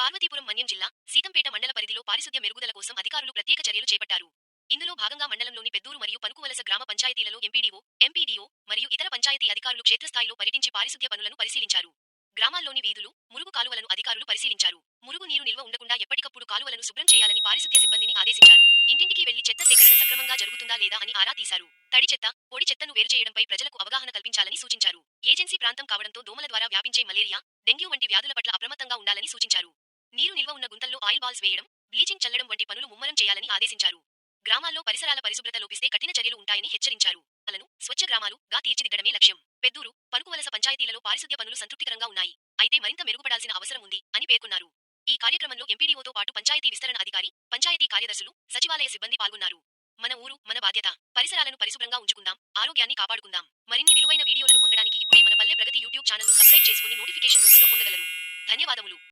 పార్వతీపురం మన్యం జిల్లా సీతంపేట మండల పరిధిలో పారిశుద్ధ్య మెరుగుదల కోసం అధికారులు ప్రత్యేక చర్యలు చేపట్టారు. ఇందులో భాగంగా మండలంలోని పెద్దూరు మరియు పనుకువలస గ్రామ పంచాయతీలలో ఎంపీడీఓ, ఎంపీడీఓ మరియు ఇతర పంచాయతీ అధికారులు క్షేత్రస్థాయిలో పర్యటించి పారిశుద్ధ్య పనులను పరిశీలించారు. గ్రామాల్లోని వీధులు, మురుగు కాలువలను అధికారులు పరిశీలించారు. మురుగు నీరు నిల్వ ఉండకుండా ఎప్పటికప్పుడు కాలువలను శుభ్రం చేయాలని పారిశుద్ధ్య సిబ్బందిని ఆదేశించారు. ఇంటింటికి వెళ్లి చెత్త సేకరణ సక్రమంగా జరుగుతుందా లేదా అని ఆరా తీశారు. తడి చెత్త, పొడి చెత్తను వేరుచేయడంపై ప్రజలకు అవగాహన కల్పించాలని సూచించారు. ఏజెన్సీ ప్రాంతం కావడంతో దోమల ద్వారా వ్యాపించే మలేరియా, డెంగ్యూ వంటి వ్యాధుల పట్ల అప్రమత్తంగా ఉండాలని సూచించారు. నీరు నిల్వ ఉన్న గుంతల్లో ఆయిల్ బాల్స్ వేయడం, బ్లీచింగ్ చల్లడం వంటి పనులు ముమ్మరం చేయాలని ఆదేశించారు. గ్రామాల్లో పరిసరాల పరిశుభ్రత లోపిస్తే కఠిన చర్యలు ఉంటాయని హెచ్చరించారు. లను స్వచ్ఛ గ్రామాలుగా తీర్చిదిద్దడమే లక్ష్యం. పెద్దూరు, పనుకువలస పంచాయతీలలో పారిశుద్ధ్య పనులు సంతృప్తికరంగా ఉన్నాయి. అయితే మరింత మెరుగుపడాల్సిన అవసరం ఉంది అని పేర్కొన్నారు. ఈ కార్యక్రమంలో ఎంపీడీఓతో పాటు పంచాయతీ విస్తరణ అధికారి, పంచాయతీ కార్యదర్శులు, సచివాలయ సిబ్బంది పాల్గొన్నారు. మన ఊరు, మన బాధ్యత. పరిసరాలను పరిశుభ్రంగా ఉంచుకుందాం, ఆరోగ్యాన్ని కాపాడుకుందాం. మరిన్ని విలువైన వీడియోలను పొందడానికి ఇప్పుడే మన పల్లె ప్రగతి యూట్యూబ్ ఛానల్ను సబ్స్క్రైబ్ చేసుకుని నోటిఫికేషన్ రూపంలో పొందగలరు. ధన్యవాదములు.